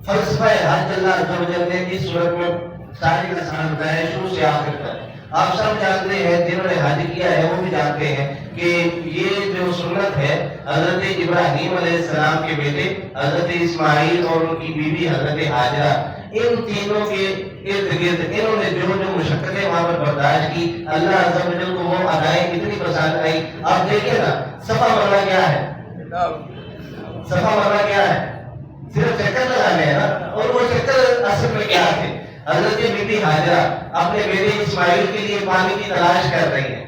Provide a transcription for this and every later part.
فلسفہ حج اللہ عز و جل نے اس صورت میں ساری کا سارا بتایا ہے شروع سے آخر تک۔ آپ سب جانتے ہیں، جنہوں نے حج کیا ہے وہ بھی جانتے ہیں کہ یہ جو سنت ہے حضرت ابراہیم علیہ السلام کے بیٹے حضرت اسماعیل اور ان کی بیوی حضرت ہاجرہ، ان تینوں کے ارد گرد انہوں نے جو جو مشقتیں وہاں پر برداشت کی، اللہ عز و جل کو وہ ادائیں کتنی پسند آئی۔ آپ دیکھیں نا، صفا مرنا کیا ہے؟ صفا مرنا کیا ہے؟ صرف چکر لگانے ہیں نا، اور وہ چکر اصل میں کیا تھے؟ حضرت بی بی ہاجرہ اپنے بیٹے اسماعیل کے لیے پانی کی تلاش کر رہی ہیں،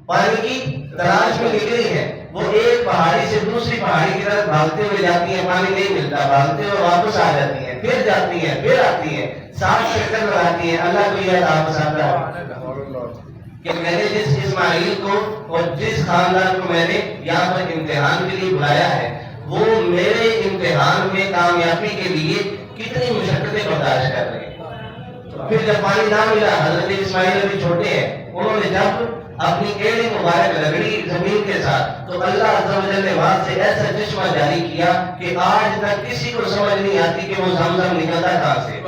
پانی کی تلاش میں نکلی ہے۔ وہ ایک پہاڑی سے دوسری پہاڑی کی طرف بھاگتے ہوئے جاتی ہیں، پانی نہیں ملتا، بھاگتے ہوئے واپس آ جاتی ہیں، پھر جاتی ہیں، پھر آتی ہیں، 7 چکر لگاتی ہیں۔ اللہ کو یہ عطا پسند ہے کہ میں نے جس اسماعیل کو اور جس خاندان کو میں نے یہاں پر امتحان کے لیے بلایا ہے، وہ میرے امتحان میں کامیابی کے لیے کتنی مشقتیں برداشت کر رہے ہیں۔ پھر جب پانی نہ ملا، حضرت اسماعیل ابھی چھوٹے ہیں، انہوں نے جب اپنی ایڑی مبارک رگڑی زمین کے ساتھ، تو اللہ عز و جل نے وہاں سے ایسا چشمہ جاری کیا کہ آج تک کسی کو سمجھ نہیں آتی کہ وہ زمزم نکلتا کہاں سے،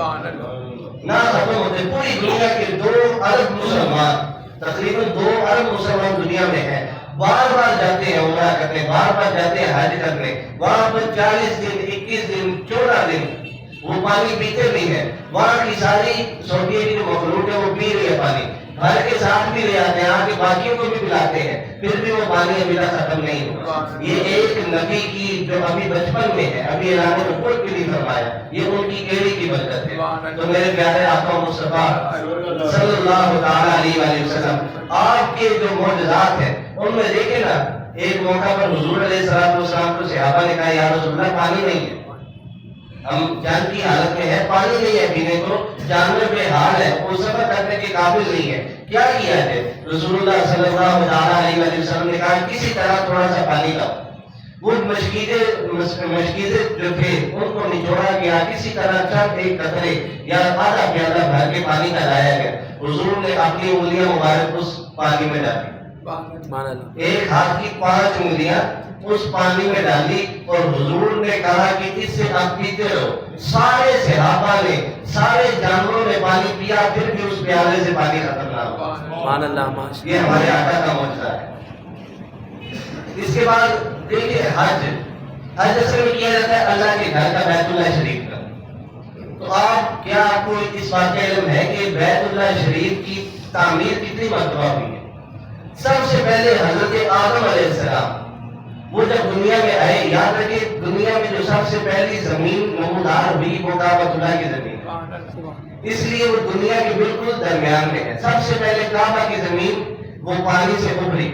نہ ختم ہوتے۔ پوری دنیا کے 2 ارب مسلمان، تقریباً 2 ارب مسلمان دنیا میں ہیں، بار بار جاتے ہیں عمرہ کرنے، بار بار جاتے ہیں حج کرنے، وہاں پر 40 دن 21 دن 14 دن وہ پانی پیتے بھی ہیں۔ وہاں کی ساری سعودیہ کی جو مخلوق ہے وہ پی رہی ہے پانی، گھر کے ساتھ بھی لے آتے ہیں، آگے باقیوں کو بھی پلاتے ہیں، پھر بھی وہ پانی ابھی تک ختم نہیں ہوا۔ یہ ایک نبی کی جو ابھی بچپن میں ہے، ابھی اعلان نبوت بھی نہیں فرمایا، یہ ان کی ایڑی کی برکت ہے۔ تو میرے پیارے آقا مصطفیٰ صلی اللہ تعالیٰ علیہ وآلہ وسلم، آپ کے جو معجزات ہیں ان میں دیکھیں نا، ایک موقع پر حضور علیہ السلام کو صحابہ نے کہا یا رسول اللہ پانی نہیں ہے، ہم جان کی حالت میں ہے، پانی نہیں ہے پینے کو، جانور بے حال ہے، وہ سفر کرنے کے قابل نہیں ہے، کیا کیا ہے؟ رسول اللہ صلی اللہ علیہ وسلم نے کہا کسی طرح تھوڑا سا پانی لاؤ۔ وہ مشکیزے جو تھے ان کو نچوڑا گیا، کسی طرح چند ایک قطرے یا آدھا پیالہ بھر کے پانی کا لایا گیا۔ حضور نے اپنی انگلیاں مبارک اس پانی میں ڈالی، ایک ہاتھ کی 5 انگلیاں اس پانی میں ڈالی، اور حضور نے کہا کہ اس سے آپ پیتے رہو۔ سارے صحابہ نے، سارے جانوروں نے پانی پیا، پھر بھی اس پیالے سے پانی ختم نہ ہوا۔ یہ ہمارے آقا کا معجزہ ہے۔ اس کے بعد دیکھیے حج اصل میں کیا جاتا ہے اللہ کے گھر کا، بیت اللہ شریف کا۔ تو آپ کو اس بات کا علم ہے کہ بیت اللہ شریف کی تعمیر کتنی مرتبہ ہوئی ہے؟ سب سے پہلے حضرت آدم علیہ السلام وہ جب دنیا میں آئے، یاد رکھیں دنیا میں جو سب سے پہلی زمین نمودار ہوئی وہ کعبۃ اللہ کی زمین، اس لیے وہ دنیا کے بالکل درمیان میں ہے۔ سب سے پہلے کعبہ کی زمین وہ پانی سے ابھری،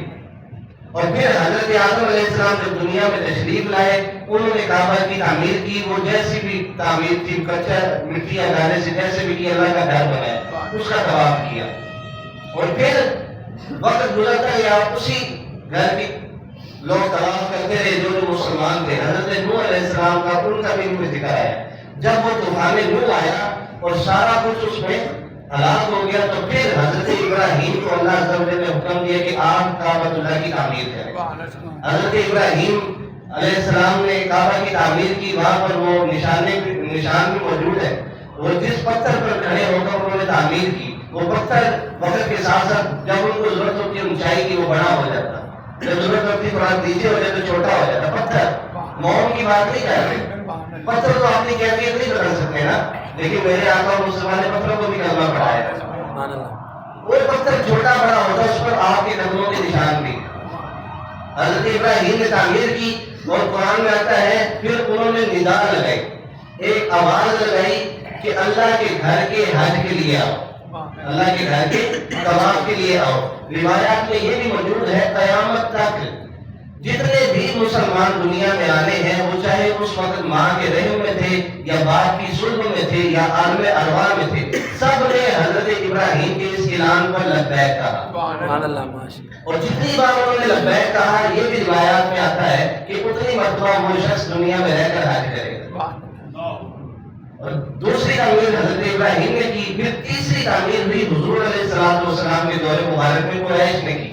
اور پھر حضرت آدم علیہ السلام جب دنیا میں تشریف لائے، انہوں نے کعبہ کی تعمیر کی، وہ جیسی بھی تعمیر تھی، کچا مٹی اگانے سے جیسے بھی کی، اللہ کا گھر بنایا، اس کا طواف کیا، اور پھر وقت گزرتا گیا، اسی گھر کی لوگ طواف کرتے رہے جو مسلمان تھے۔ حضرت نوح علیہ السلام کا ان کا بھی کوئی ذکر آیا، جب وہ طوفان نوح آیا اور سارا کچھ اس میں ہلاک ہو گیا، تو پھر حضرت ابراہیم کو اللہ عز و جل نے حکم دیا کہ آپ کعبۃ اللہ کی تعمیر کریں۔ حضرت ابراہیم علیہ السلام نے کعبہ کی تعمیر کی، وہاں پر وہ نشان بھی موجود ہے، وہ جس پتھر پر کھڑے ہو کر انہوں نے تعمیر کی، وہ پتھر وقت کے ساتھ ساتھ جب ان کو ضرورت ہوتی ہے اونچائی کی وہ بڑا ہو جاتا، جب ضرورت ہوتی ہے تھوڑا نیچے ہو جائے تو چھوٹا ہو جاتا۔ پتھر موم کی بات نہیں کر رہے، پتھر تو اپنی کیفیت نہیں بدل سکتے نا، لیکن میرے آقا مصطفیٰ نے پتھروں کو بھی کلمہ پڑھایا۔ وہ پتھر چھوٹا بڑا ہوتا، اس پر آپ کے قدموں کے نشان بھی۔ حضرت ابراہیم نے تعمیر کی، اور قرآن میں آتا ہے پھر انہوں نے ندا لگائی، ایک آواز لگائی کہ اللہ کے گھر کے حج کے لیے آؤ، اللہ کے گھر کے طواف کے لیے آؤ۔ روایات میں یہ بھی موجود ہے قیامت تک جتنے بھی مسلمان دنیا میں آنے ہیں، وہ چاہے اس وقت ماں کے رحم میں تھے یا باپ کی صلب میں تھے یا عالم ارواح میں تھے، سب نے حضرت ابراہیم کے اس اعلان پر لبیک کہا، اور جتنی بار انہوں نے لبیک کہا، یہ بھی روایات میں آتا ہے کہ اتنی مرتبہ وہ شخص دنیا میں رہ کر حج کرے گا۔ اور دوسری تعمیر حضرت ابراہیم نے کی، پھر تیسری تعمیر بھی حضور علیہ السلام کے دور مبارک میں قریش نے کی۔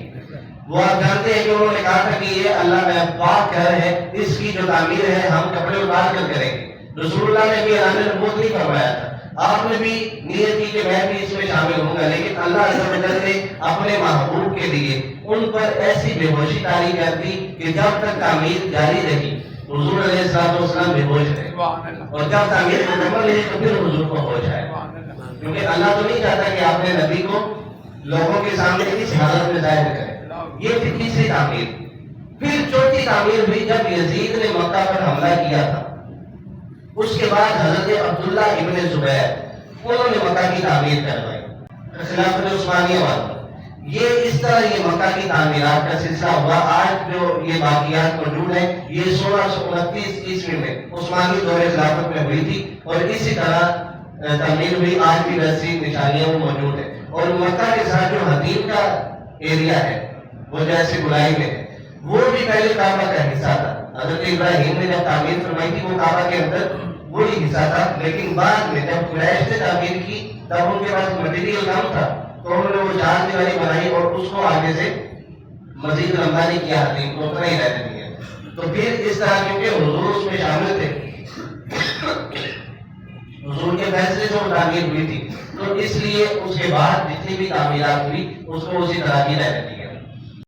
وہ آپ جانتے ہیں کہ انہوں نے کہا تھا کہ یہ اللہ کا پاک گھر ہے، اس کی جو تعمیر ہے ہم کپڑے اتار کر کریں گے، رسول اللہ نے بھی اعلان نبوت نہیں فرمایا تھا، آپ نے بھی نیت کی کہ میں بھی اس میں شامل ہوں گا، لیکن اللہ عز و جل نے اپنے محبوب کے لیے ان پر ایسی بے ہوشی طاری کر دی کہ جب تک تعمیر جاری رہی حضور علیہ السلام بے ہوش رہے، اور جب تعمیر مکمل رہی تو پھر حضور کو ہوش آئے، کیونکہ اللہ تو نہیں چاہتا کہ آپ نے نبی کو لوگوں کے سامنے اس حالت میں ظاہر کرے۔ یہ تھی تیسری تعمیر۔ پھر چوتھی تعمیر ہوئی جب یزید نے مکہ پر حملہ کیا تھا، اس کے بعد حضرت عبداللہ ابن زبیر انہوں نے مکہ کی تعمیر کروائی، خلافت عثمانیہ والوں۔ یہ اس طرح یہ مکہ کی تعمیرات کا سلسلہ ہوا۔ آج جو یہ باقیات موجود ہیں یہ 1629 عیسوی میں عثمانی دور خلافت میں ہوئی تھی، اور اسی طرح تعمیر ہوئی۔ آج بھی ویسی نشانیاں وہ موجود ہیں، اور مکہ کے ساتھ جو حدیم کا ایریا ہے وہ جیسے گلائی میں ہے، وہ بھی پہلے کعبہ کا حصہ تھا۔ حضرت ابراہیم نے جب تعمیر فرمائی تھی وہ کعبہ کے اندر وہی حصہ تھا، لیکن بعد میں جب قریش نے تعمیر کی تب ان کے پاس مٹیریل کم تھا، تو انہوں نے وہ چار دیواری بنائی اور اس کو آگے سے مزید لمبا نہیں کیا، حدیم کو اتنا ہی رہنے دیا۔ تو پھر اس طرح کیونکہ حضور اس میں شامل تھے، حضور کے فیصلے سے وہ تعمیر ہوئی تھی، تو اس لیے اس کے بعد جتنی بھی تعمیرات ہوئی اس کو اسی طرح ہی رہنے دیا۔